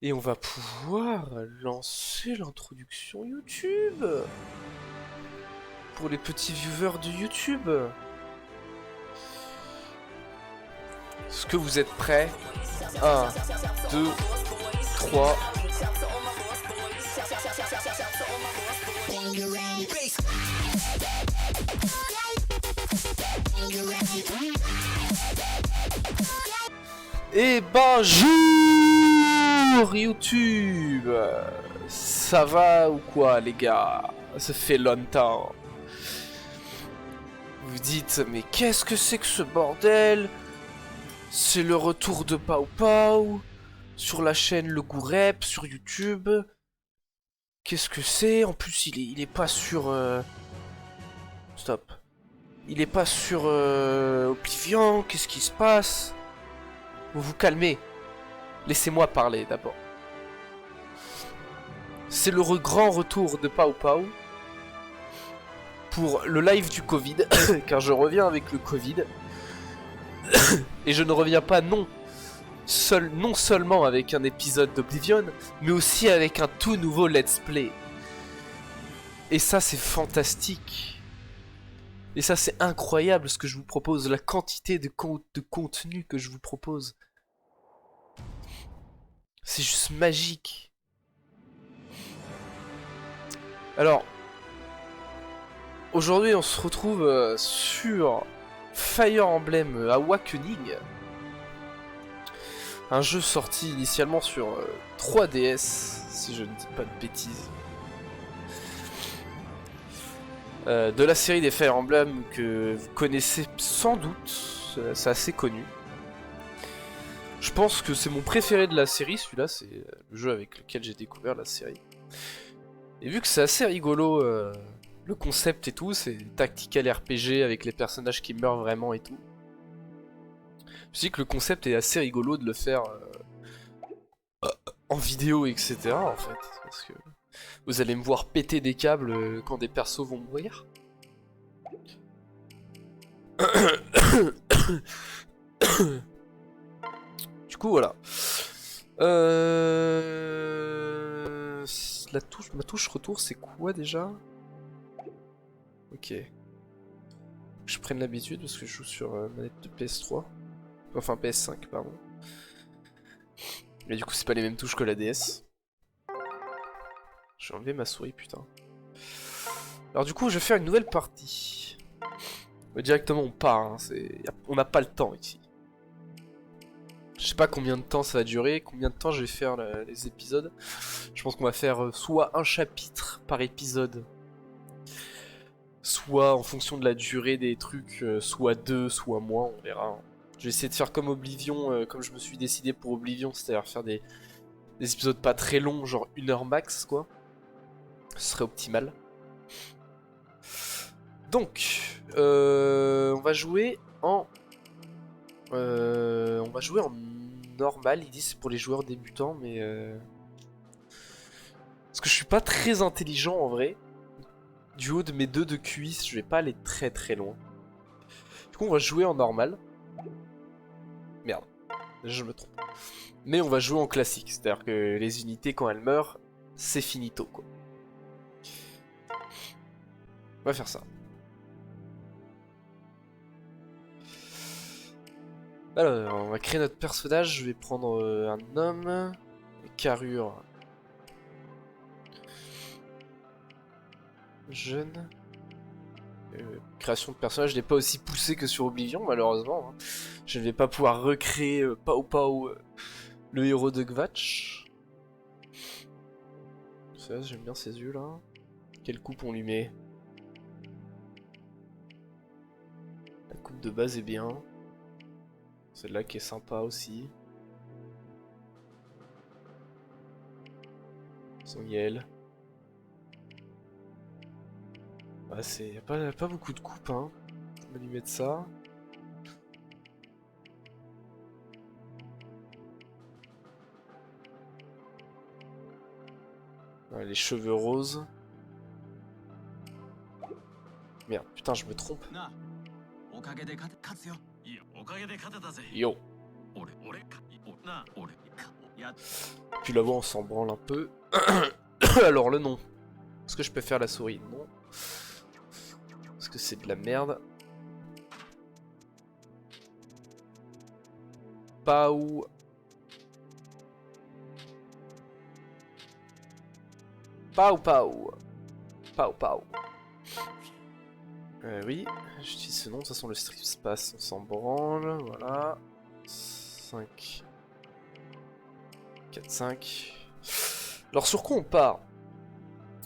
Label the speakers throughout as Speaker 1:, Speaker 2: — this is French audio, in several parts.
Speaker 1: Et on va pouvoir lancer l'introduction YouTube pour les petits viewers de YouTube. Est-ce que vous êtes prêts? 1, 2, 3. Et bonjour YouTube. Ça va ou quoi les gars? Ça fait longtemps. Vous dites mais qu'est-ce que c'est que ce bordel? C'est le retour de Pau Pau sur la chaîne Le Gourep sur YouTube. Qu'est-ce que c'est? En plus il est pas sur Stop. Il est pas sur Oblivion. Qu'est-ce qui se passe? Vous vous calmez. Laissez-moi parler d'abord. C'est le grand retour de Pau Pau pour le live du Covid, car je reviens avec le Covid. Et je ne reviens pas non seulement avec un épisode d'Oblivion, mais aussi avec un tout nouveau let's play. Et ça c'est fantastique. Et ça c'est incroyable ce que je vous propose, la quantité de contenu que je vous propose. C'est juste magique. Alors, aujourd'hui on se retrouve sur Fire Emblem Awakening. Un jeu sorti initialement sur 3DS, si je ne dis pas de bêtises. De la série des Fire Emblem que vous connaissez sans doute, c'est assez connu. Je pense que c'est mon préféré de la série, celui-là, c'est le jeu avec lequel j'ai découvert la série. Et vu que c'est assez rigolo, le concept et tout, c'est tactical RPG avec les personnages qui meurent vraiment et tout. Je dis que le concept est assez rigolo de le faire en vidéo, etc. en fait, parce que vous allez me voir péter des câbles quand des persos vont mourir. Du coup, voilà. Ma touche retour, c'est quoi déjà? Ok. Je prenne l'habitude parce que je joue sur manette de PS3. Enfin PS5, pardon. Mais du coup, c'est pas les mêmes touches que la DS. J'ai enlevé ma souris, putain. Alors du coup, je vais faire une nouvelle partie. Directement, on part. Hein, on n'a pas le temps ici. Je sais pas combien de temps ça va durer, combien de temps je vais faire les épisodes. Je pense qu'on va faire soit un chapitre par épisode, soit en fonction de la durée des trucs, soit deux, soit moins, on verra. Hein. Je vais essayer de faire comme Oblivion, comme je me suis décidé pour Oblivion, c'est-à-dire faire des épisodes pas très longs, genre 1 heure max, quoi. Ce serait optimal. Donc, on va jouer en... normal, ils disent c'est pour les joueurs débutants, mais... Parce que je suis pas très intelligent en vrai. Du haut de mes 2 de QI, je vais pas aller très très loin. Du coup, on va jouer en normal. Merde, je me trompe. Mais on va jouer en classique, c'est-à-dire que les unités, quand elles meurent, c'est finito, quoi. On va faire ça. Alors, on va créer notre personnage. Je vais prendre un homme. Carrure. Jeune. Création de personnage n'est pas aussi poussée que sur Oblivion, malheureusement. Hein. Je ne vais pas pouvoir recréer Pau Pau, le héros de Gvatch. Ça, j'aime bien ses yeux là. Quelle coupe on lui met? La coupe de base est bien. Celle-là qui est sympa aussi. Son Yel. Ouais, c'est... Y'a pas beaucoup de coupes, hein. On va lui mettre ça. Ouais, les cheveux roses. Merde, putain, je me trompe. Yo. Puis là-bas on s'en branle un peu. Alors le nom. Est-ce que je peux faire la souris? Non. Parce que c'est de la merde. Pau. Pau Pau. Pau Pau. Oui, j'utilise ce nom, de toute façon le strip se passe, on s'en branle, voilà. 5. 4, 5. Alors sur quoi on part?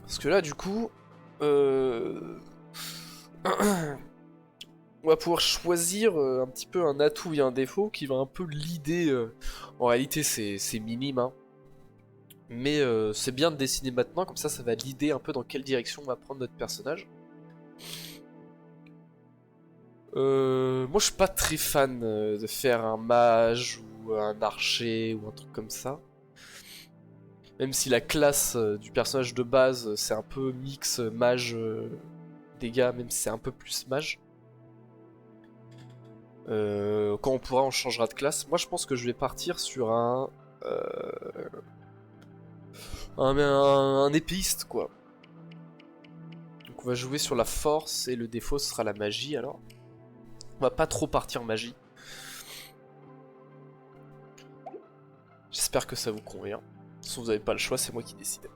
Speaker 1: Parce que là du coup... on va pouvoir choisir un petit peu un atout et un défaut qui va un peu l'idée. En réalité c'est minime, hein. Mais c'est bien de dessiner maintenant, comme ça va l'idée un peu dans quelle direction on va prendre notre personnage. Moi je suis pas très fan de faire un mage ou un archer ou un truc comme ça. Même si la classe du personnage de base c'est un peu mix mage dégâts, même si c'est un peu plus mage. Quand on pourra on changera de classe. Moi je pense que je vais partir sur un épéiste quoi. Donc on va jouer sur la force et le défaut sera la magie alors. On va pas trop partir magie. J'espère que ça vous convient. Si vous n'avez pas le choix, c'est moi qui décide.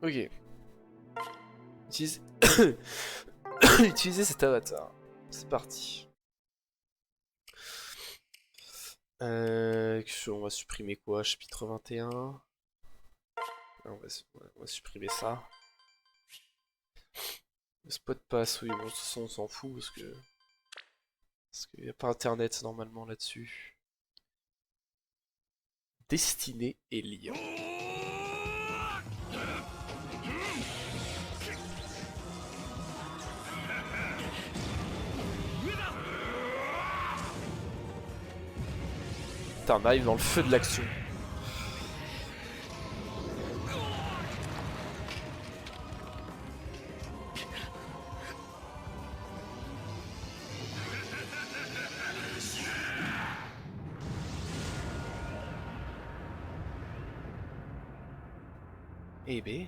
Speaker 1: Ok. Utilisez cet avatar. C'est parti. On va supprimer quoi? Chapitre 21. On va supprimer ça. Le spot pass, oui, bon, de toute façon on s'en fout parce qu'il n'y a pas internet normalement là-dessus. Destinée et lire. Putain, on arrive dans le feu de l'action. Eh ben.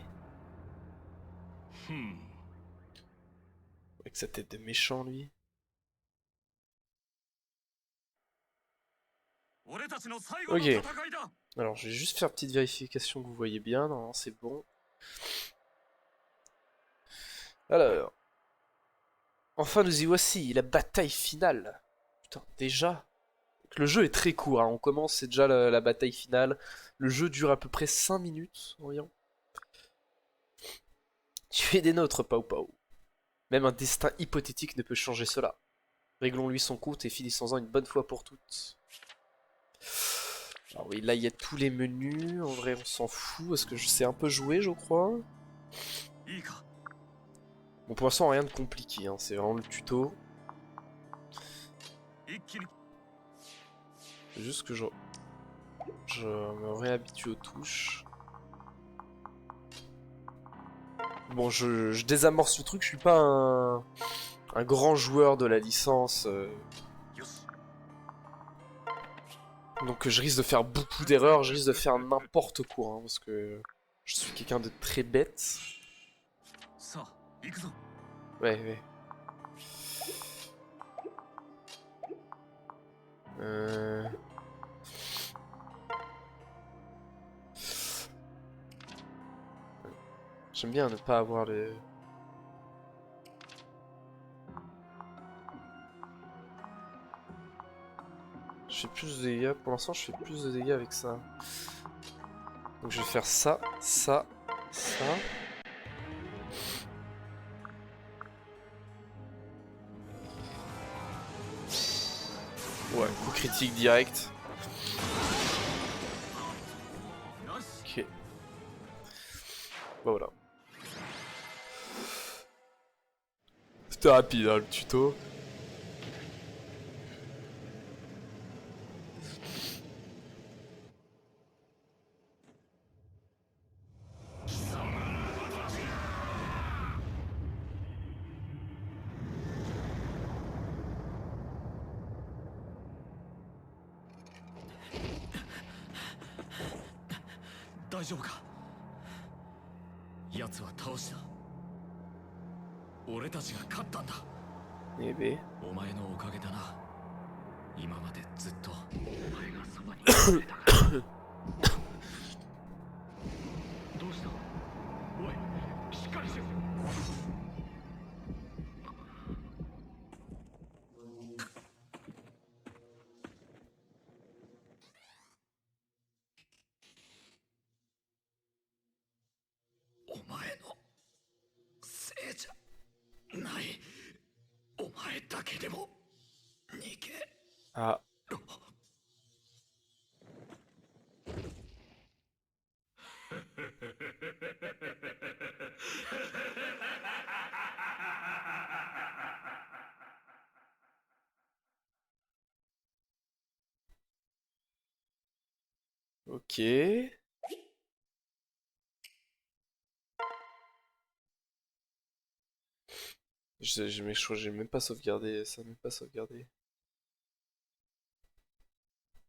Speaker 1: Avec sa tête de méchant, lui. Ok. Alors, je vais juste faire une petite vérification que vous voyez bien. Non, c'est bon. Alors. Enfin, nous y voici, la bataille finale. Putain, déjà. Le jeu est très court, hein. On commence, c'est déjà la bataille finale. Le jeu dure à peu près 5 minutes environ. Tu es des nôtres, Pau Pau. Même un destin hypothétique ne peut changer cela. Réglons-lui son compte et finissons-en une bonne fois pour toutes. Alors oui, là il y a tous les menus. En vrai, on s'en fout parce que je sais un peu jouer, je crois. Bon, pour l'instant, rien de compliqué, hein. C'est vraiment le tuto. C'est juste que je me réhabitue aux touches. Bon, je désamorce le truc, je suis pas un grand joueur de la licence. Donc je risque de faire beaucoup d'erreurs, je risque de faire n'importe quoi, hein, parce que je suis quelqu'un de très bête. Ouais, ouais. J'aime bien ne pas avoir les... Je fais plus de dégâts, pour l'instant je fais plus de dégâts avec ça. Donc je vais faire ça, ça, ça. Ouais, coup critique direct. Ok. Bah voilà. C'était rapide hein, le tuto.
Speaker 2: 大丈夫か。奴は倒した。俺たちが勝ったんだ。
Speaker 1: Eh ben.
Speaker 2: お前のおかげだな。今までずっとお前がそばにいてくれたから。どうした？おい、しっかりしろ。お前のせいじゃない。お前だけでも逃げ
Speaker 1: Ah.
Speaker 2: ろ。
Speaker 1: Ok. J'ai même pas sauvegardé, ça même pas sauvegardé.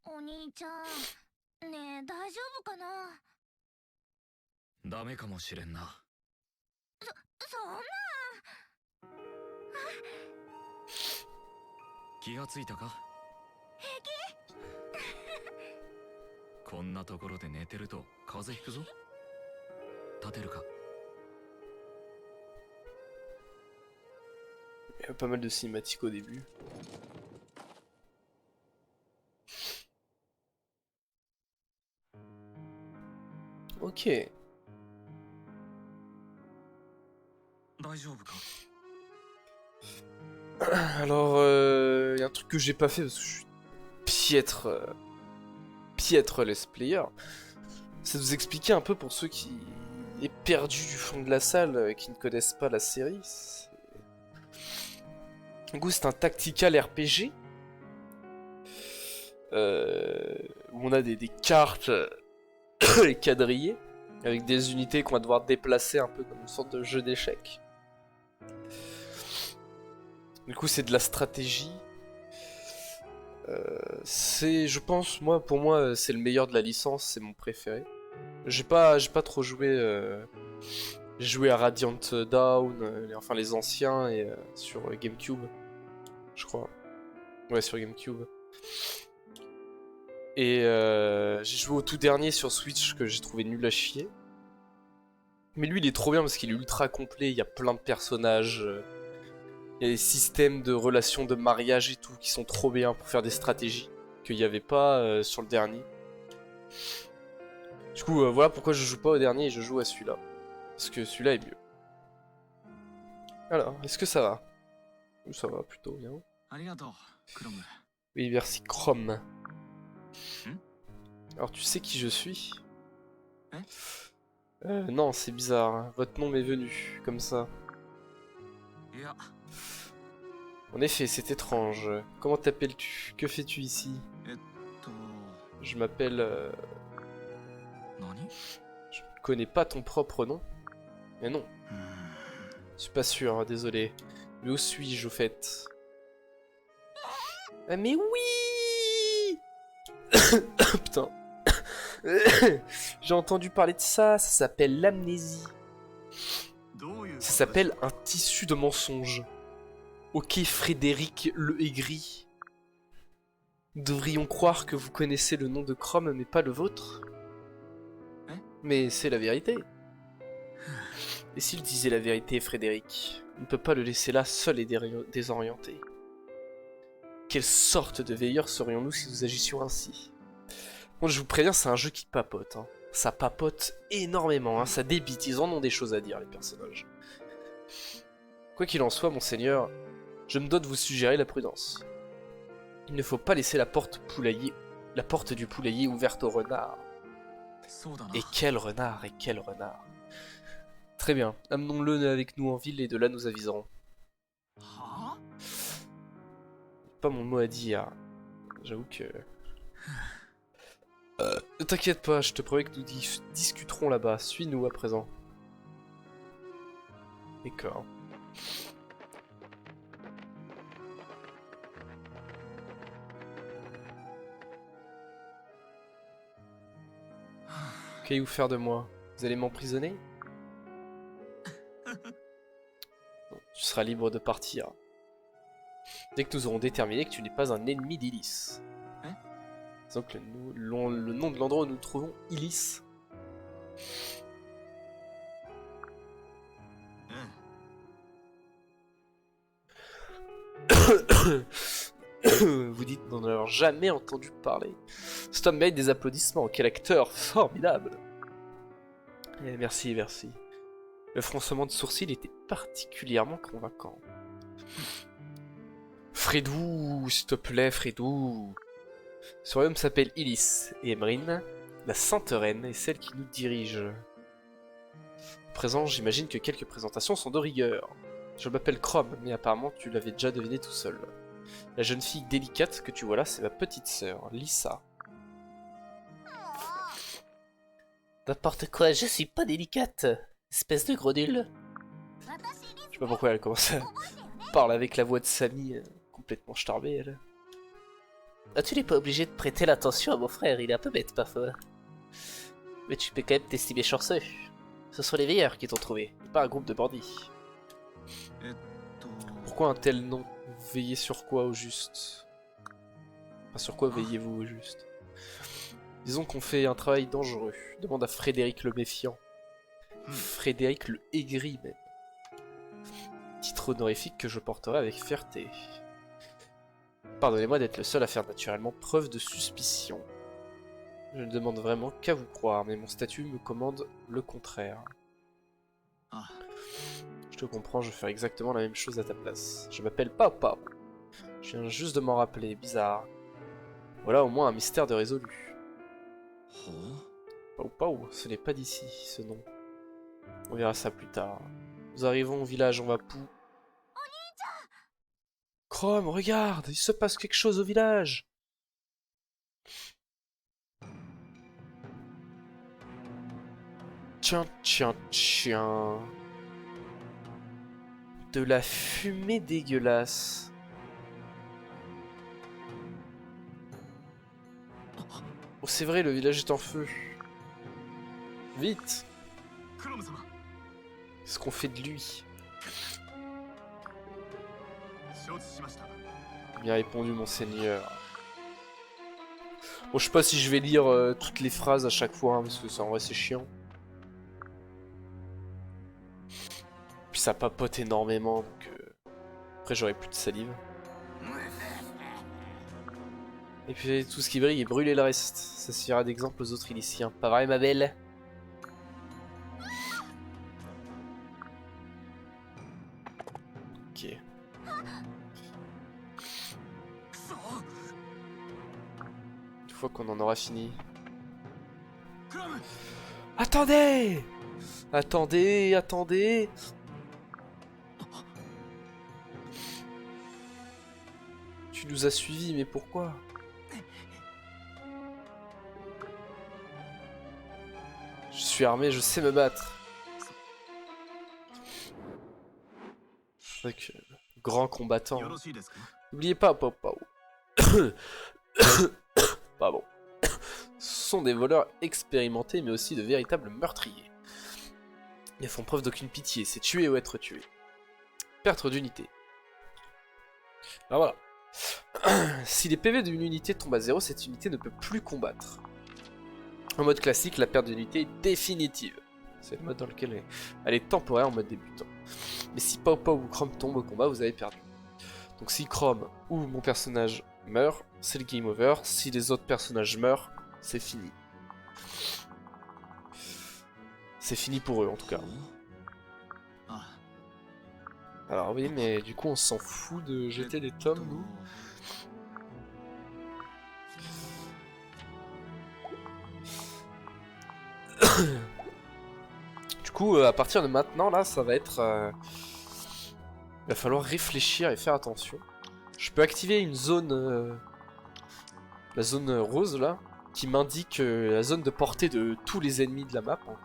Speaker 3: お兄ちゃん、ねえ大丈夫かな。
Speaker 2: ダメかもしれんな。
Speaker 3: そんな。
Speaker 2: 気がついたか。こんなところで寝てると風邪ひくぞ。立てるか。
Speaker 1: Il y a pas mal de cinématiques au début. Ok.
Speaker 2: 大丈夫か。
Speaker 1: Alors, il y a un truc que j'ai pas fait parce que je suis piètre, piètre let's player. C'est de vous expliquer un peu pour ceux qui est perdu du fond de la salle, qui ne connaissent pas la série. Du coup, c'est un tactical RPG où on a des cartes quadrillées avec des unités qu'on va devoir déplacer un peu comme une sorte de jeu d'échecs. Du coup, c'est de la stratégie. C'est, je pense, pour moi, c'est le meilleur de la licence, c'est mon préféré. J'ai pas trop joué. J'ai joué à Radiant Dawn, enfin les anciens et sur GameCube, je crois. Ouais, sur GameCube. Et j'ai joué au tout dernier sur Switch que j'ai trouvé nul à chier. Mais lui, il est trop bien parce qu'il est ultra complet. Il y a plein de personnages. Il y a des systèmes de relations de mariage et tout qui sont trop bien pour faire des stratégies qu'il n'y avait pas sur le dernier. Du coup, voilà pourquoi je joue pas au dernier et je joue à celui-là. Parce que celui-là est mieux. Alors, est-ce que ça va? Ça va plutôt bien. Oui, merci Chrome. Alors, tu sais qui je suis? Non, c'est bizarre. Hein. Votre nom m'est venu, comme ça. En effet, c'est étrange. Comment t'appelles-tu? Que fais-tu ici? Je m'appelle... Je ne connais pas ton propre nom. Mais non. Je suis pas sûr, hein, désolé. Mais où suis-je au fait? Ah mais oui. Putain. J'ai entendu parler de ça, ça s'appelle l'amnésie. Ça s'appelle un tissu de mensonges. Ok, Frédéric le Aigri. Nous devrions croire que vous connaissez le nom de Chrome, mais pas le vôtre. Mais c'est la vérité. Et s'il disait la vérité, Frédéric, on ne peut pas le laisser là seul et désorienté. Quelle sorte de veilleurs serions-nous si nous agissions ainsi? Bon, je vous préviens, c'est un jeu qui papote. Hein. Ça papote énormément, hein. Ça débite, ils en ont des choses à dire, les personnages. Quoi qu'il en soit, monseigneur, je me dois de vous suggérer la prudence. Il ne faut pas laisser la porte du poulailler ouverte au renard. Et quel renard, et quel renard. Très bien, amenons-le avec nous en ville et de là nous aviserons. Pas mon mot à dire. J'avoue que... Ne t'inquiète pas, je te promets que nous discuterons là-bas. Suis-nous à présent. D'accord. Qu'allez-vous faire de moi? Vous allez m'emprisonner? Non, tu seras libre de partir. Dès que nous aurons déterminé que tu n'es pas un ennemi d'Ilis.
Speaker 2: Hein?
Speaker 1: Donc le nom de l'endroit où nous nous trouvons, Ilis. Vous dites n'en avoir jamais entendu parler. Cet homme mérite des applaudissements. Quel acteur formidable! Merci, merci. Le froncement de sourcils était particulièrement convaincant. Fredou, s'il te plaît, Fredou. Ce royaume s'appelle Ilis, et Emerine, la sainte reine, est celle qui nous dirige. À présent, j'imagine que quelques présentations sont de rigueur. Je m'appelle Chrome, mais apparemment tu l'avais déjà deviné tout seul. La jeune fille délicate que tu vois là, c'est ma petite sœur, Lisa. N'importe quoi, je suis pas délicate, espèce de gros nul. Je sais pas pourquoi elle commence à parler avec la voix de Samy, complètement starbée elle. Ah, tu n'es pas obligé de prêter l'attention à mon frère, il est un peu bête parfois. Mais tu peux quand même t'estimer chanceux. Ce sont les veilleurs qui t'ont trouvé, et pas un groupe de bandits. Pourquoi un tel nom? Veillez sur quoi au juste? Enfin, sur quoi veillez-vous au juste? Disons qu'on fait un travail dangereux. Demande à Frédéric le Méfiant. Frédéric le Aigri même. Titre honorifique que je porterai avec fierté. Pardonnez-moi d'être le seul à faire naturellement preuve de suspicion. Je ne demande vraiment qu'à vous croire, mais mon statut me commande le contraire. Je te comprends, je vais faire exactement la même chose à ta place. Je m'appelle Pao Pao. Je viens juste de m'en rappeler, bizarre. Voilà au moins un mystère de résolu. Pao Pao, ce n'est pas d'ici, ce nom. On verra ça plus tard. Nous arrivons au village en Vapou. Chrome, regarde, il se passe quelque chose au village. Tiens, tiens, tiens. De la fumée dégueulasse. Oh, c'est vrai, le village est en feu. Vite. Qu'est-ce qu'on fait de lui? Bien répondu, monseigneur. Bon, je sais pas si je vais lire toutes les phrases à chaque fois, hein, parce que ça en vrai c'est chiant. Puis ça papote énormément, donc après j'aurai plus de salive. Et puis tout ce qui brille et brûler le reste. Ça suffira d'exemple aux autres Iliciens. Pas vrai, ma belle? Ok. Une fois qu'on en aura fini. Attendez! Attendez, attendez! Tu nous as suivis, mais pourquoi? Je suis armé, je sais me battre. Avec grand combattant. N'oubliez pas, Pao Pao. Pardon. Ce sont des voleurs expérimentés, mais aussi de véritables meurtriers. Ils font preuve d'aucune pitié, c'est tuer ou être tué. Perte d'unité. Alors voilà. Si les PV d'une unité tombent à 0, cette unité ne peut plus combattre. En mode classique, la perte d'unité est définitive. C'est le mode dans lequel elle est temporaire en mode débutant. Mais si Pao Pao ou Chrome tombe au combat, vous avez perdu. Donc si Chrome ou mon personnage meurt, c'est le game over. Si les autres personnages meurent, c'est fini. C'est fini pour eux en tout cas. Alors oui, mais du coup on s'en fout de jeter des tomes, nous. Du coup, à partir de maintenant, là, ça va être... il va falloir réfléchir et faire attention. Je peux activer une zone... la zone rose, là, qui m'indique la zone de portée de tous les ennemis de la map. Hein.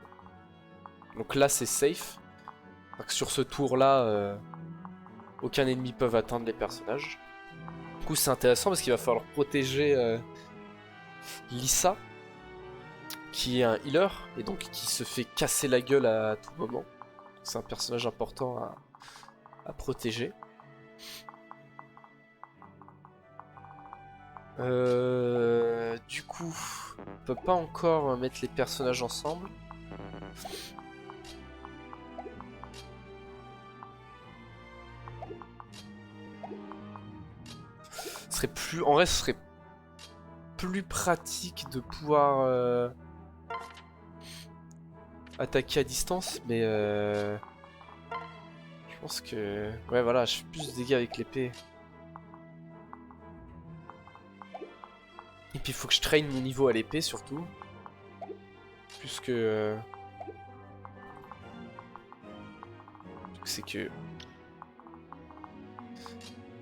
Speaker 1: Donc là, c'est safe. Donc sur ce tour-là, aucun ennemi peut atteindre les personnages. Du coup, c'est intéressant parce qu'il va falloir protéger Lisa, qui est un healer, et donc qui se fait casser la gueule à tout moment. C'est un personnage important à protéger. Du coup, on peut pas encore mettre les personnages ensemble. En vrai, ce serait plus pratique de pouvoir attaquer à distance, mais je pense que... Ouais, voilà, je fais plus de dégâts avec l'épée. Et puis il faut que je traîne mon niveau à l'épée surtout. Puisque... c'est que...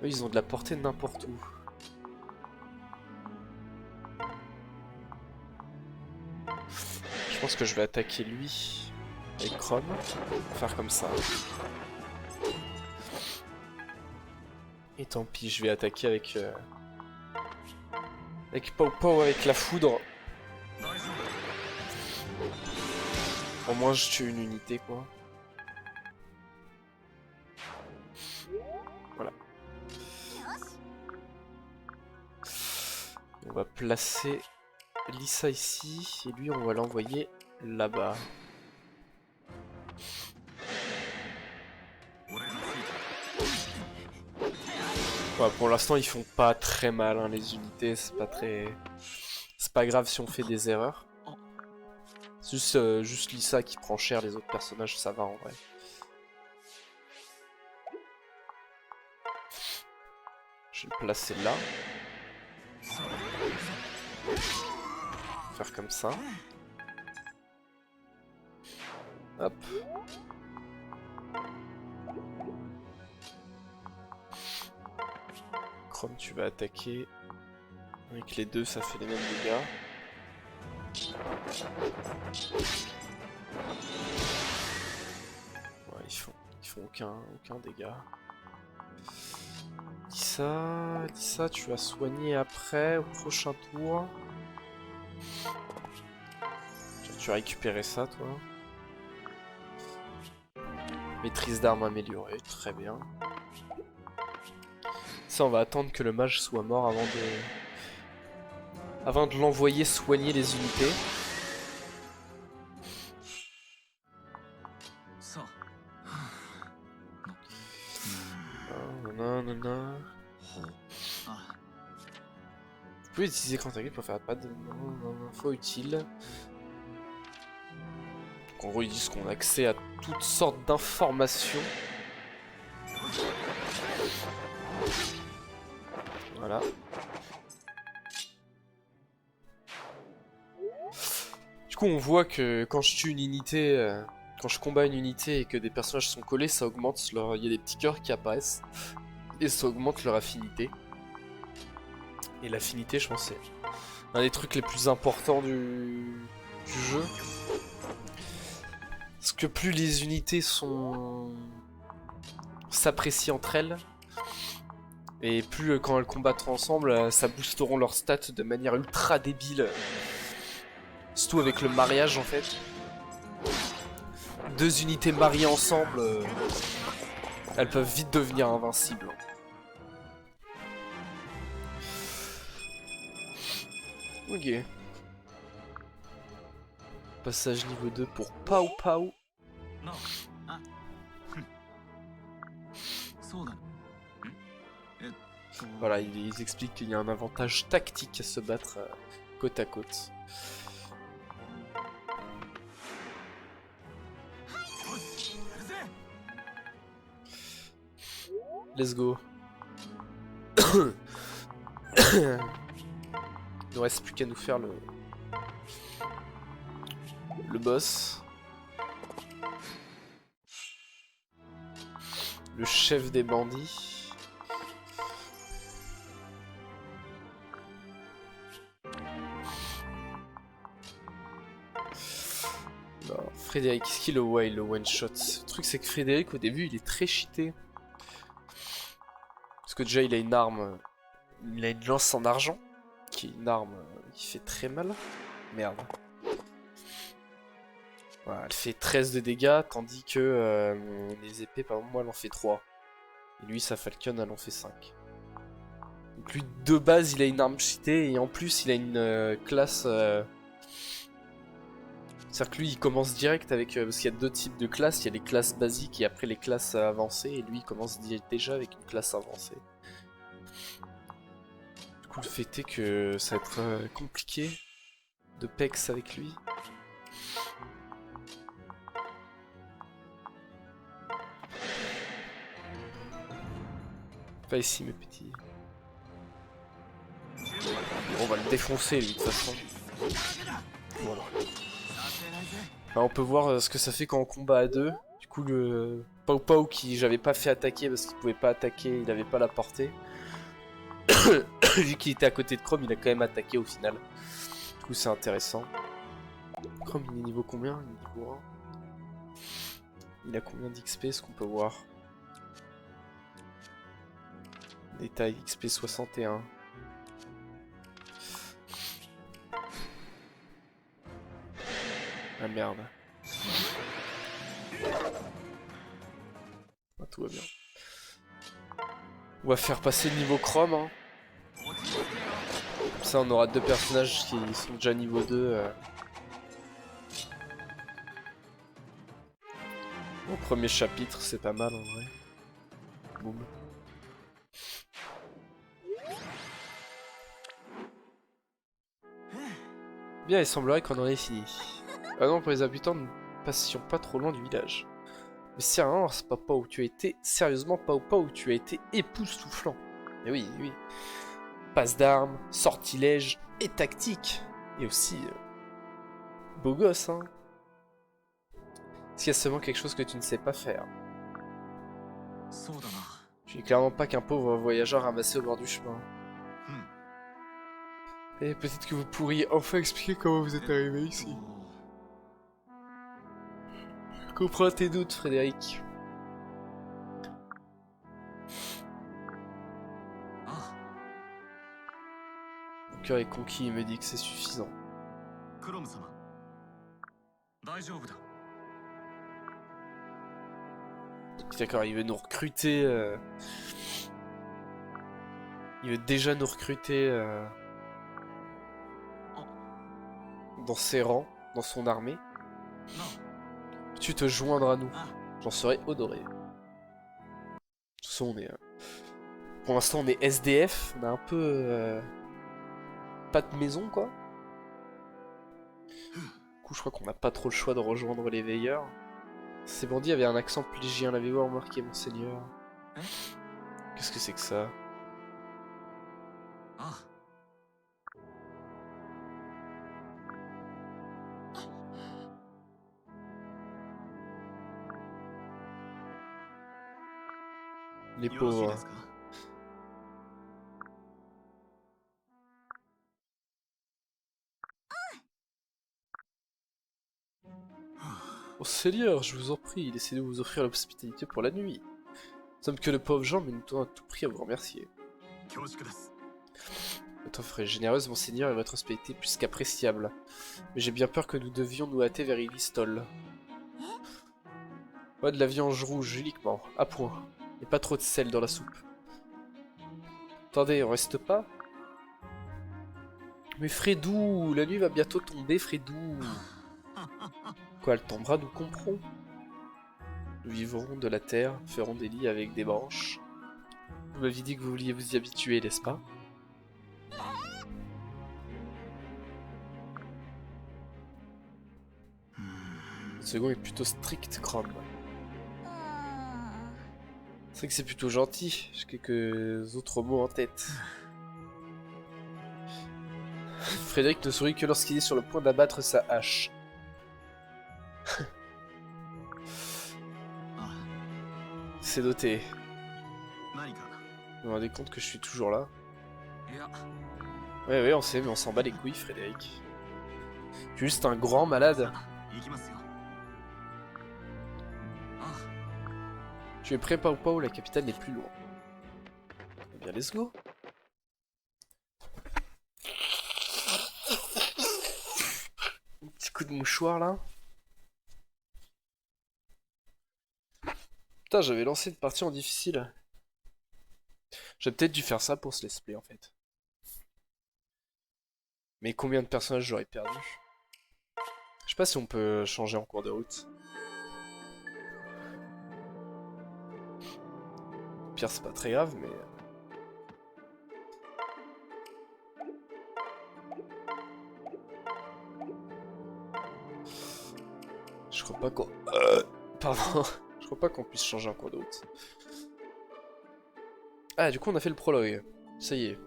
Speaker 1: Eux, ils ont de la portée n'importe où. Je pense que je vais attaquer lui avec Chrome. Faire comme ça. Et tant pis, je vais attaquer avec... avec Pau Pau avec la foudre. Au moins je tue une unité quoi. Voilà. On va placer Lisa ici et lui on va l'envoyer là-bas. Ouais, pour l'instant ils font pas très mal hein, les unités, c'est pas très... C'est pas grave si on fait des erreurs. C'est juste Lisa qui prend cher, les autres personnages ça va en vrai. Je vais le placer là. Faire comme ça. Hop. Chrome, tu vas attaquer. Avec les deux, ça fait les mêmes dégâts. Ouais, ils font aucun dégât. Dis ça, tu vas soigner après, au prochain tour. Tu vas récupérer ça, toi. Maîtrise d'armes améliorée, très bien. Ça, on va attendre que le mage soit mort avant de l'envoyer soigner les unités. Nanana. Vous pouvez utiliser quand pour faire pas de infos utiles. Donc en gros ils disent qu'on a accès à toutes sortes d'informations. Voilà. Du coup on voit que quand je tue une unité, quand je combats une unité et que des personnages sont collés, ça augmente leur... Il y a des petits cœurs qui apparaissent. Et ça augmente leur affinité. Et l'affinité je pense c'est un des trucs les plus importants du jeu. Parce que plus les unités s'apprécient entre elles, et plus quand elles combattront ensemble, ça boosteront leurs stats de manière ultra débile. Surtout avec le mariage en fait. Deux unités mariées ensemble, elles peuvent vite devenir invincibles. Ok. Passage niveau 2 pour Pau Pau. Voilà, ils expliquent qu'il y a un avantage tactique à se battre côte à côte. Let's go. Il ne reste plus qu'à nous faire le boss. Le chef des bandits. Alors, Frédéric, qu'est-ce qu'il le one shot? Le truc c'est que Frédéric au début il est très cheaté. Parce que déjà il a une arme, il a une lance en argent, qui est une arme qui fait très mal. Merde. Voilà, elle fait 13 de dégâts, tandis que les épées, par exemple, moi, elle en fait 3. Et lui, sa Falcon, elle en fait 5. Donc lui, de base, il a une arme cheatée, et en plus, il a une classe... C'est-à-dire que lui, il commence direct avec... parce qu'il y a deux types de classes, il y a les classes basiques et après les classes avancées, et lui, il commence déjà avec une classe avancée. Du coup, le fait est que ça va être compliqué de pex avec lui. Pas ici, mes petits. On va le défoncer, lui, de toute façon. Voilà. Là, on peut voir ce que ça fait quand on combat à deux. Du coup, le Pau Pau qui j'avais pas fait attaquer parce qu'il pouvait pas attaquer, il avait pas la portée. Vu qu'il était à côté de Chrome, il a quand même attaqué au final. Du coup, c'est intéressant. Chrome, il est niveau combien? Il est niveau 1. Il a combien d'XP, ce qu'on peut voir? Détail XP 61. Ah merde. Ah, tout va bien. On va faire passer le niveau Chrome. Hein. Comme ça, on aura deux personnages qui sont déjà niveau 2. Au premier chapitre, c'est pas mal en vrai. Boum. Bien, il semblerait qu'on en ait fini. Ah non, pour les habitants, nous passions pas trop loin du village. Mais sérieusement, c'est pas où tu as été. Sérieusement, pas où tu as été époustouflant. Mais oui, oui. Passe d'armes, sortilège et tactique. Et aussi, beau gosse, hein. Est-ce qu'il y a seulement quelque chose que tu ne sais pas faire? Je n'ai clairement pas qu'un pauvre voyageur ramassé au bord du chemin. Et peut-être que vous pourriez enfin expliquer comment vous êtes arrivé ici. Comprends tes doutes, Frédéric. Mon cœur est conquis, il me dit que c'est suffisant. D'accord, il veut nous recruter. Il veut déjà nous recruter dans ses rangs, dans son armée. Tu te joindras à nous. J'en serai honoré. De toute façon, on est. Pour l'instant, on est SDF. On a un peu. Pas de maison, quoi. Du coup, je crois qu'on n'a pas trop le choix de rejoindre les veilleurs. Ces bandits avaient un accent plégien, l'avez-vous remarqué, monseigneur? Qu'est-ce que c'est que ça? Les pauvres. Oh Seigneur, je vous en prie, laissez-nous vous offrir l'hospitalité pour la nuit. Nous sommes que de pauvres gens, mais nous tenons à tout prix à vous remercier. Votre offre est généreuse, monseigneur, et votre hospitalité plus qu'appréciable. Mais j'ai bien peur que nous devions nous hâter vers Illistol. Ouais, de la viande rouge uniquement, à point. Et pas trop de sel dans la soupe. Attendez, on reste pas? Mais Fredou, la nuit va bientôt tomber, Fredou. Quoi, elle tombera, nous comprons. Nous vivrons de la terre, ferons des lits avec des branches. Vous m'aviez dit que vous vouliez vous y habituer, n'est-ce pas? Le second est plutôt strict, Chrome. C'est vrai que c'est plutôt gentil, j'ai quelques autres mots en tête. Frédéric ne sourit que lorsqu'il est sur le point d'abattre sa hache. C'est noté. Vous vous rendez compte que je suis toujours là? Ouais, on sait, mais on s'en bat les couilles, Frédéric. Juste un grand malade. Tu es prêt, Pau Pau? La capitale n'est plus loin. Eh bien, let's go. Un petit coup de mouchoir là. Putain, j'avais lancé une partie en difficile. J'ai peut-être dû faire ça pour ce let's play en fait. Mais combien de personnages j'aurais perdu? Je sais pas si on peut changer en cours de route. Au pire, c'est pas très grave, mais... Je crois pas qu'on... Pardon. Je crois pas qu'on puisse changer en cours de route. Ah, du coup, on a fait le prologue. Ça y est.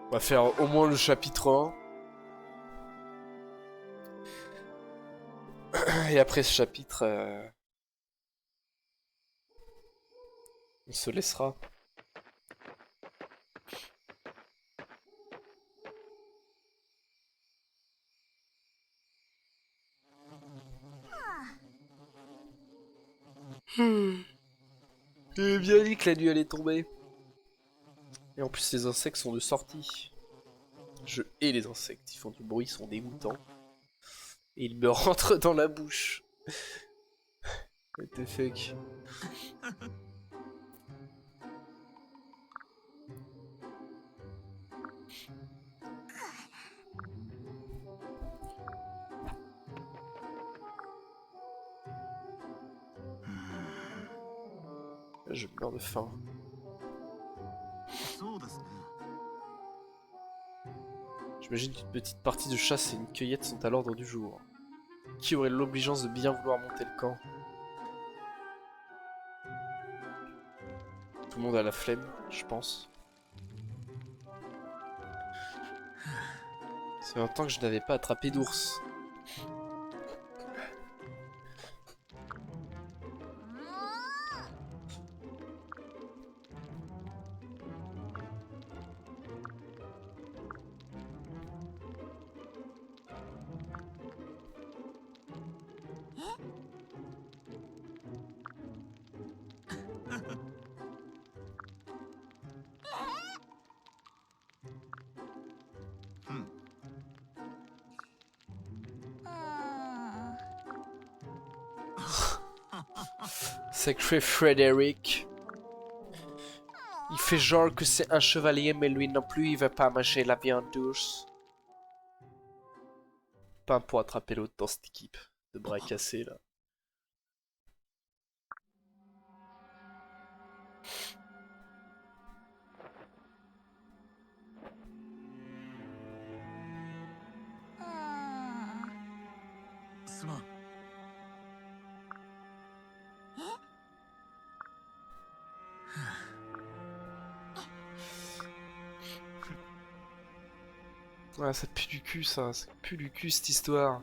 Speaker 1: On va faire au moins le chapitre 1. Et après ce chapitre... on se laissera. J'avais bien dit que la nuit allait tomber. Et en plus, les insectes sont de sortie. Je hais les insectes, ils font du bruit, ils sont dégoûtants. Et ils me rentrent dans la bouche. What the fuck. Je meurs de faim. J'imagine qu'une petite partie de chasse et une cueillette sont à l'ordre du jour. Qui aurait l'obligeance de bien vouloir monter le camp? Tout le monde a la flemme, je pense. C'est longtemps que je n'avais pas attrapé d'ours. Sacré Frédéric. Il fait genre que c'est un chevalier, mais lui non plus, il veut pas manger la viande d'ours. Pas pour attraper l'autre dans cette équipe de bras cassés là. Ouais, ça pue du cul ça pue du cul cette histoire.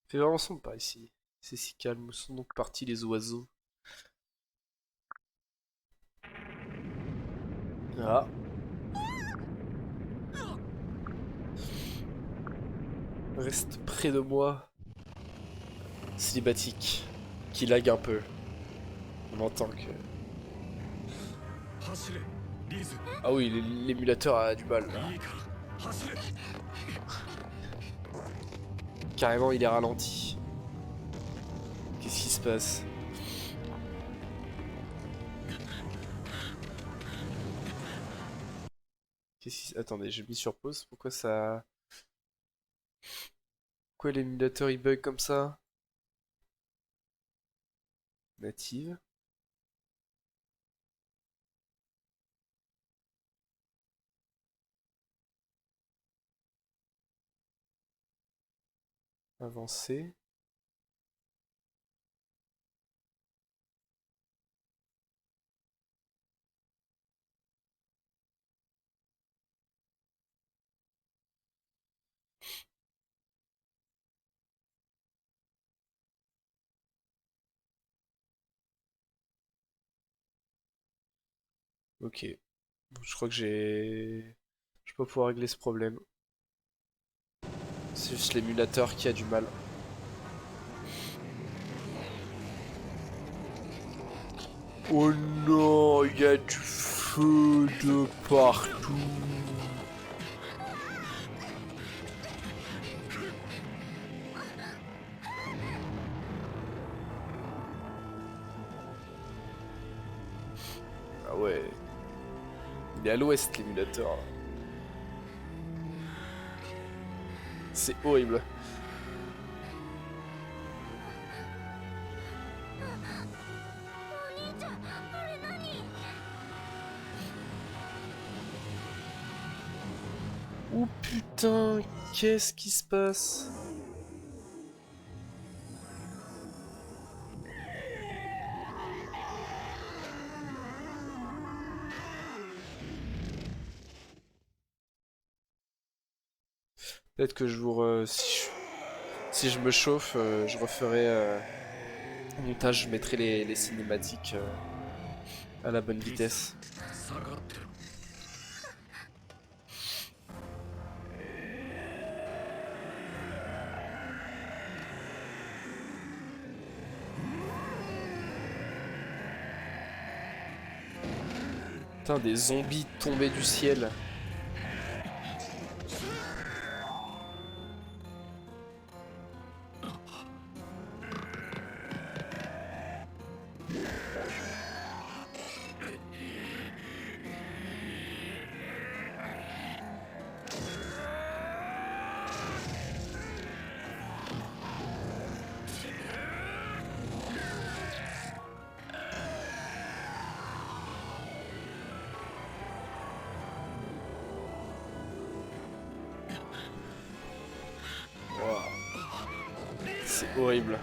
Speaker 1: C'est vraiment sombre par ici. C'est si calme, où sont donc partis les oiseaux? Ah. Reste près de moi. Célibatique. Qui lag un peu. On entend que... Ah oui, l'émulateur a du mal là. Carrément il est ralenti. Qu'est-ce qui se passe? Attendez, j'ai mis sur pause, pourquoi ça... Pourquoi l'émulateur il bug comme ça? Native. Avancer. Ok. Je crois que j'ai... Je vais pas pouvoir régler ce problème. C'est juste l'émulateur qui a du mal. Oh non, il y a du feu de partout. Ah ouais. Il est à l'ouest l'émulateur. C'est horrible. Oh putain, qu'est-ce qui se passe? Peut-être que je vous si je me chauffe, je referai au montage, je mettrai les cinématiques à la bonne vitesse.
Speaker 2: 下がってろ
Speaker 1: Putain, des zombies tombés du ciel. C'est horrible.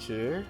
Speaker 1: Ok.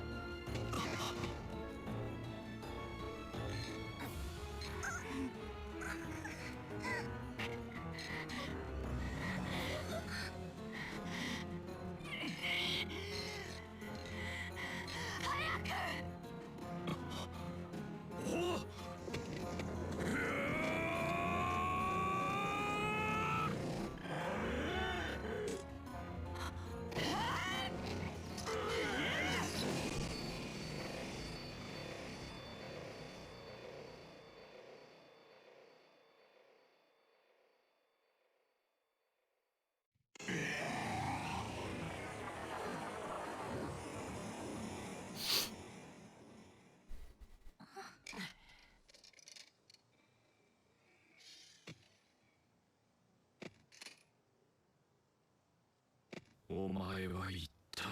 Speaker 2: お前は一体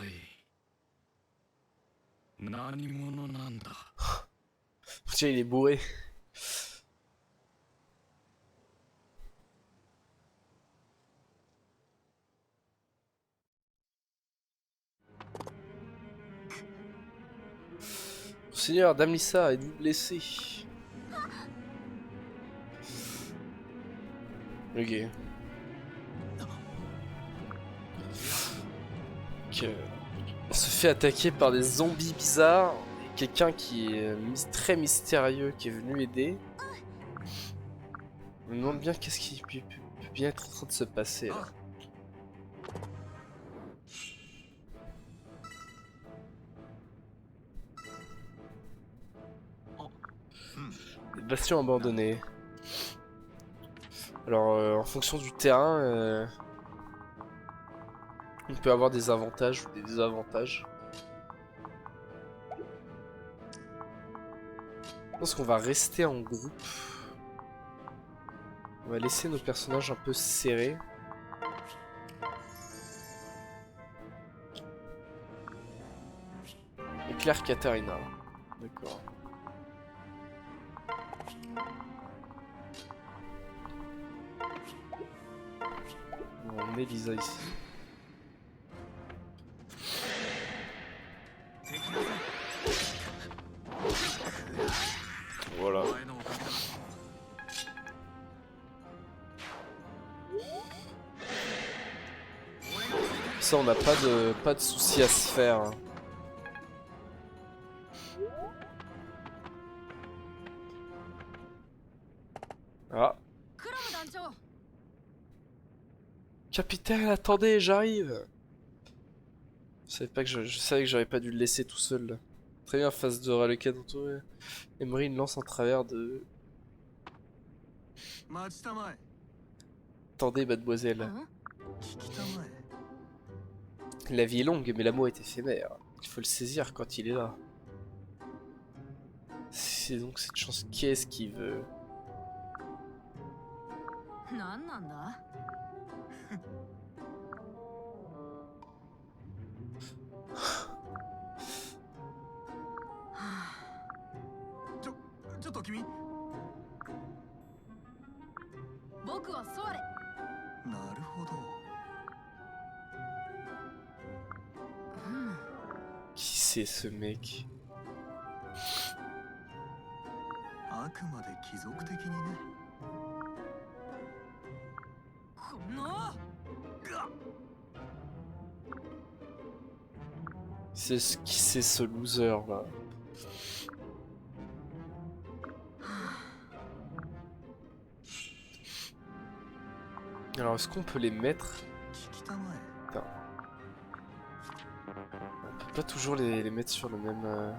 Speaker 2: 何者なんだ
Speaker 1: Tiens, il est bourré. Seigneur, Dame Lisa, êtes-vous blessé? Ok. Ok. On se fait attaquer par des zombies bizarres. Et quelqu'un qui est très mystérieux qui est venu aider. Je me demande bien qu'est-ce qui peut bien être en train de se passer là. Des bastions abandonnés. Alors, en fonction du terrain, on peut avoir des avantages ou des désavantages. Je pense qu'on va rester en groupe. On va laisser nos personnages un peu serrés. Et Claire Katarina. D'accord. On met Lisa ici. Voilà.
Speaker 2: お前のおかげだ。
Speaker 1: Ça, on n'a pas de soucis à se faire. Hein. Ah.
Speaker 3: クラム団長。
Speaker 1: Capitaine, attendez, j'arrive. Je savais que j'aurais pas dû le laisser tout seul. Là. Très bien, face de le Canto. Emery une lance en travers de...
Speaker 2: 待ちたまえ。
Speaker 1: Attendez, mademoiselle.
Speaker 3: ん？
Speaker 2: 聞きたまえ。
Speaker 1: La vie est longue, mais l'amour est éphémère. Il faut le saisir quand il est là. C'est donc cette chance. Qui est-ce qui veut?
Speaker 3: なんなんだ？
Speaker 2: ちょっと君。
Speaker 3: 僕はソワレ。
Speaker 2: なるほど。
Speaker 1: Qui c'est ce mec?
Speaker 2: あくまで貴族的にね。
Speaker 3: この。
Speaker 1: Qui c'est ce loser là? Alors est-ce qu'on peut les mettre?
Speaker 2: 聞きたまえ。
Speaker 1: On peut pas toujours les mettre sur le même...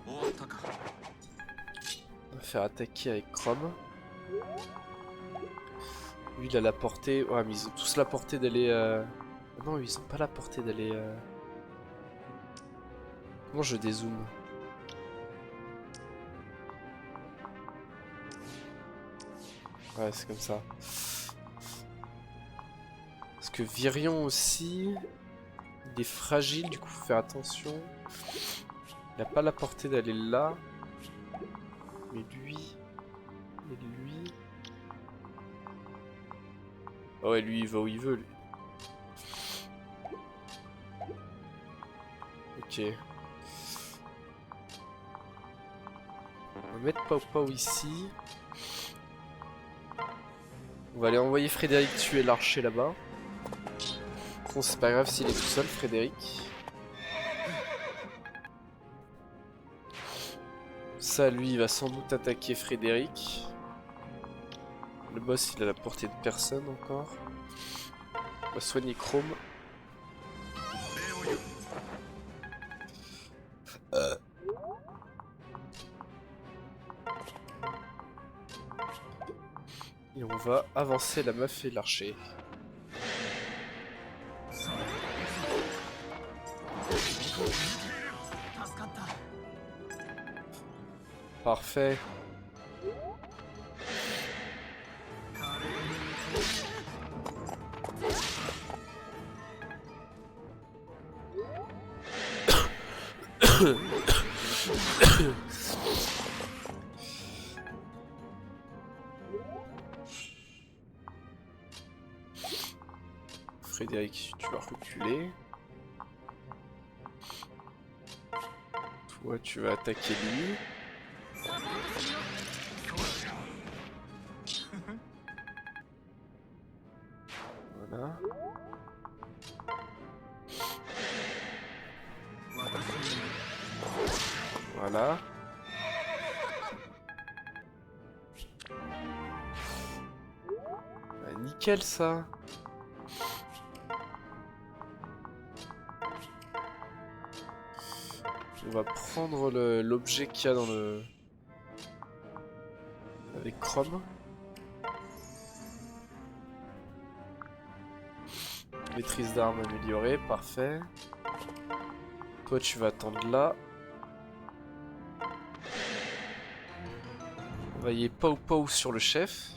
Speaker 1: On va faire attaquer avec Chrome. Lui il a la portée... Ouais mais ils ont tous la portée d'aller... Non ils ont pas la portée d'aller... Comment je dézoome? Ouais c'est comme ça. Parce que Virion aussi... Il est fragile du coup faut faire attention. Il a pas la portée d'aller là. Mais lui... Et lui... Oh ouais lui il va où il veut lui. Ok. On va mettre Pau Pau ici. On va aller envoyer Frédéric tuer l'archer là-bas. Bon c'est pas grave s'il est tout seul Frédéric. Ça lui il va sans doute attaquer Frédéric. Le boss il a la portée de personne encore. On va soigner Chrome. Et on va avancer la meuf et l'archer. Parfait. Frédéric, tu vas reculer. Toi, tu vas attaquer lui. Voilà. Voilà. Bah, nickel ça. On va prendre l'objet qu'il y a dans le... Avec Chrome. Maîtrise d'armes améliorée, parfait. Toi tu vas attendre là. Envoyer Pau Pau sur le chef.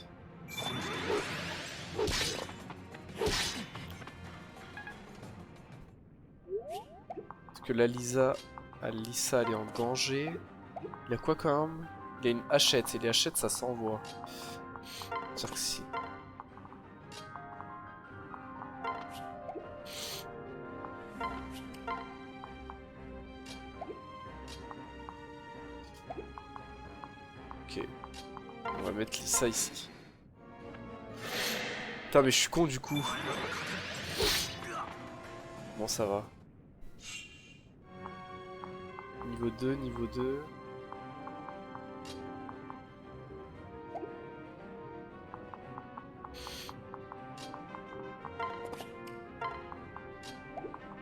Speaker 1: Parce que la Lisa elle est en danger. Il y a quoi quand même? Il y a une hachette, et les hachettes ça s'envoie. C'est-à-dire que si... Ok. On va mettre ça ici. Putain mais je suis con du coup. Bon ça va. Niveau 2, niveau 2.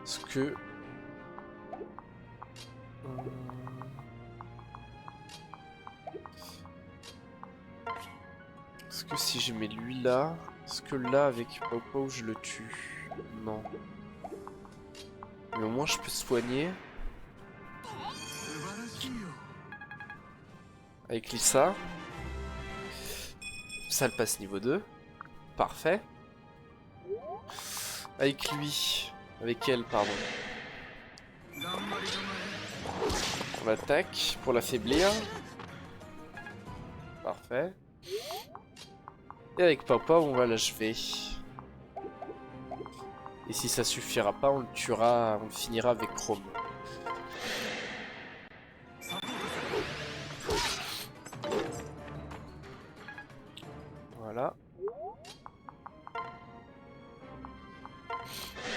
Speaker 1: Est-ce que... Est-ce que si je mets lui là, est-ce que là avec Popo je le tue? Non. Mais au moins je peux soigner. Avec Lisa. Ça le passe niveau 2. Parfait. Avec lui. Avec elle, pardon. On l'attaque pour l'affaiblir. Parfait. Et avec Papa, on va l'achever. Et si ça suffira pas, on le tuera, on le finira avec Chrome. Voilà. On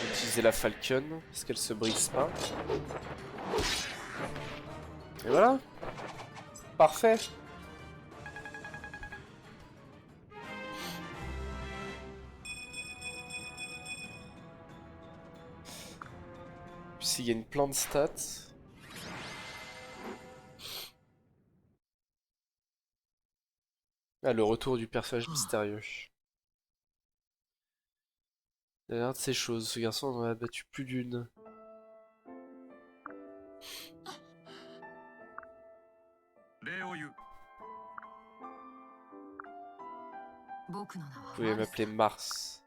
Speaker 1: va utiliser la Falcon, parce qu'elle se brise pas. Et voilà. Parfait. Puis il y a une plan de stats. Ah, le retour du personnage mystérieux. Il y a l'air de ces choses. Ce garçon en a battu plus d'une. Vous pouvez m'appeler Mars.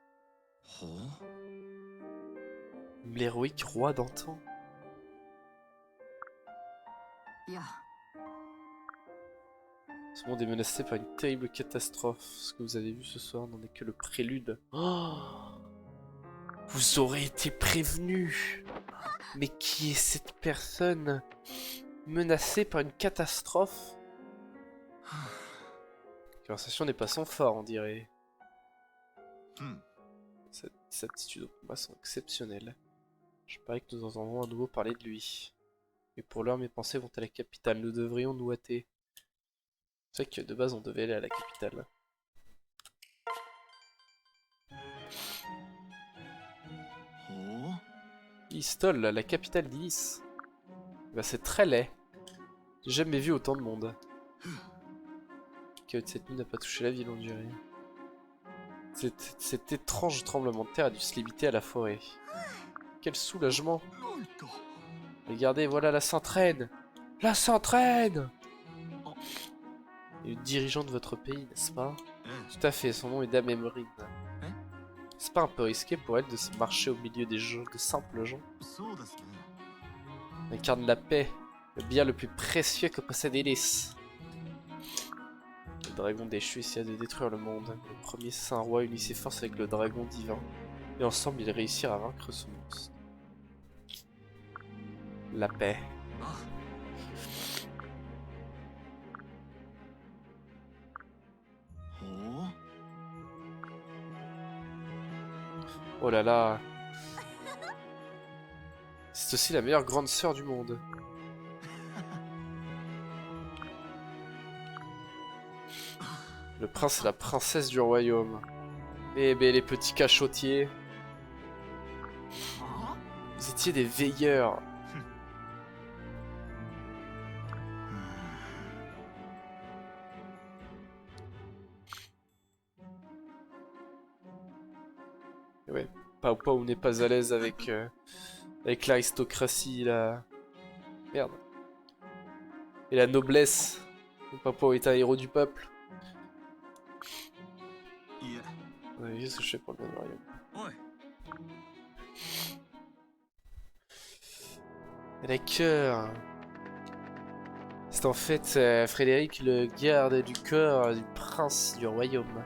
Speaker 1: L'héroïque roi d'antan. Ce monde est menacé par une terrible catastrophe. Ce que vous avez vu ce soir n'en est que le prélude. Oh, vous aurez été prévenu. Mais qui est cette personne menacée par une catastrophe? La conversation n'est pas sans fort, on dirait. Ses aptitudes au combat sont exceptionnelles. Je parie que nous entendrons à nouveau parler de lui. Et pour l'heure, mes pensées vont à la capitale. Nous devrions nous hâter. C'est vrai que de base, on devait aller à la capitale. Istol, la capitale d'Ilis. Bah, c'est très laid. J'ai jamais vu autant de monde. Le chaos de cette nuit n'a pas touché la ville, on dirait. Cet étrange tremblement de terre a dû se limiter à la forêt. Quel soulagement! Regardez, voilà la Sainte-Reine! La Sainte-Reine! Et le dirigeant de votre pays, n'est-ce pas? Tout à fait, son nom est Dame Emerine. C'est pas un peu risqué pour elle de se marcher au milieu des gens, de simples gens? Elle incarne la paix, le bien le plus précieux que possède Elis. Le dragon déchu essaya de détruire le monde. Le premier saint roi unit ses forces avec le dragon divin. Et ensemble, ils réussirent à vaincre ce monstre. La paix. Oh là là. C'est aussi la meilleure grande sœur du monde. Le prince et la princesse du royaume. Eh ben les petits cachotiers. Vous étiez des veilleurs. Ouais, Pao n'est pas à l'aise avec, avec l'aristocratie, la... Merde. Et la noblesse. Pao est un héros du peuple. Ouais, qu'est-ce que je fais pour le bien du royaume? Elle a cœur. C'est en fait Frédéric, le garde du corps du prince du royaume.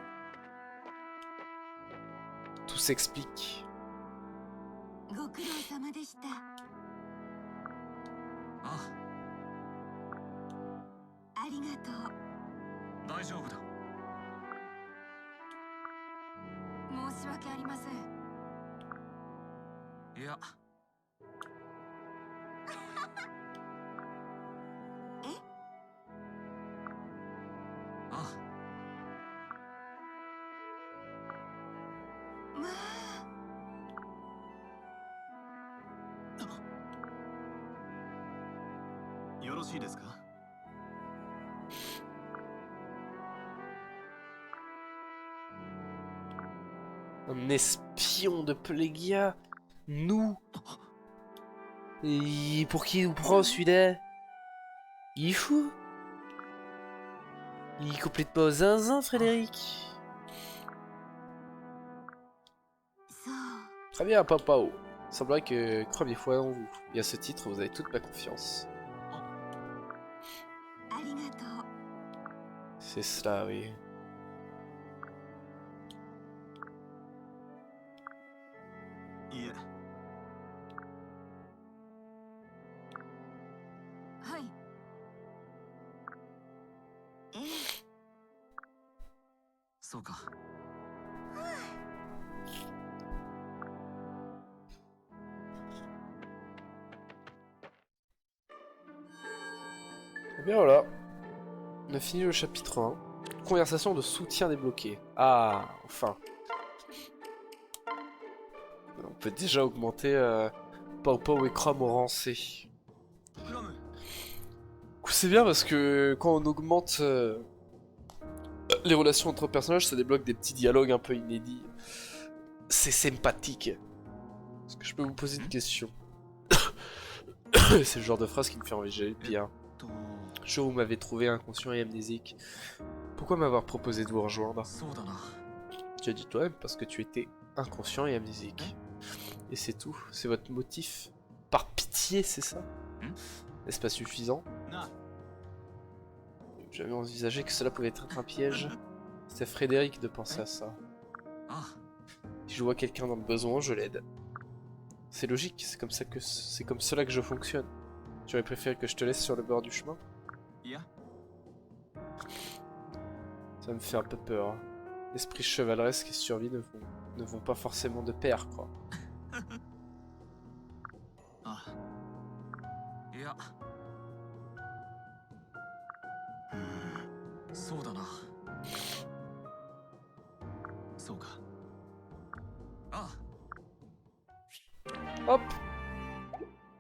Speaker 1: tout s'explique.
Speaker 3: ご苦労様でした。
Speaker 2: あ
Speaker 3: ありがとう。
Speaker 2: 大丈夫だ。
Speaker 3: 申し訳ありません。
Speaker 2: いや
Speaker 3: え？
Speaker 2: あ
Speaker 3: まあ、
Speaker 4: よろしいですか？
Speaker 1: Un espion de Plégia. Nous. Et pour qui il nous prend celui-là? Il est fou. Il est complètement zinzin, Frédéric.
Speaker 3: そう。
Speaker 1: Très bien, Papao. Il semblerait que croyez foi en vous. Et à ce titre, vous avez toute ma confiance.
Speaker 3: ありがとう。
Speaker 1: C'est cela, oui.
Speaker 4: いえ、
Speaker 3: はい。ええ。
Speaker 2: そうか。
Speaker 1: Et bien voilà. On a fini le chapitre 1. Conversation de soutien débloquée. Ah, enfin. On peut déjà augmenter Pao Pao et Chrome au rang C.
Speaker 4: クラム、
Speaker 1: Du coup, c'est bien parce que quand on augmente les relations entre personnages, ça débloque des petits dialogues un peu inédits. C'est sympathique. Est-ce que je peux vous poser une question? C'est le genre de phrase qui me fait envisager le pire.
Speaker 2: と
Speaker 1: Le jour où vous m'avez trouvé inconscient et amnésique, pourquoi m'avoir proposé de vous rejoindre?
Speaker 2: そうだな。
Speaker 1: Tu as dit toi-même parce que tu étais inconscient et amnésique. Et c'est tout, c'est votre motif. Par pitié, c'est ça? N'est-ce pas suffisant?
Speaker 4: な、
Speaker 1: J'avais envisagé que cela pouvait être un piège. C'était Frédéric de penser à ça.
Speaker 2: あ
Speaker 1: Si je vois quelqu'un dans le besoin, je l'aide. C'est logique, c'est comme cela que je fonctionne. Tu aurais préféré que je te laisse sur le bord du chemin?
Speaker 4: いや、
Speaker 1: Ça me fait un peu peur. Hein. L'esprit chevaleresque et survie ne vont pas forcément de pair, quoi.
Speaker 4: あ、
Speaker 2: いや。そうだな。
Speaker 4: そうか。
Speaker 2: あ
Speaker 1: Hop!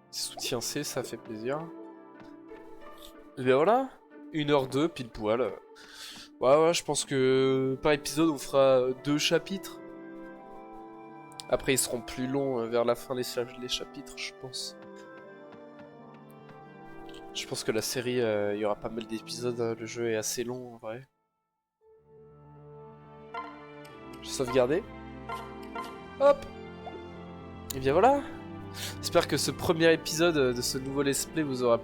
Speaker 1: Soutien C, ça fait plaisir. Et bien voilà, 1h02 pile poil. Ouais, je pense que par épisode on fera 2 chapitres. Après ils seront plus longs vers la fin les chapitres, je pense. Je pense que la série, il y aura pas mal d'épisodes, hein, le jeu est assez long en vrai. Je sauvegarder. Hop! Et bien voilà! J'espère que ce premier épisode de ce nouveau let's play vous aura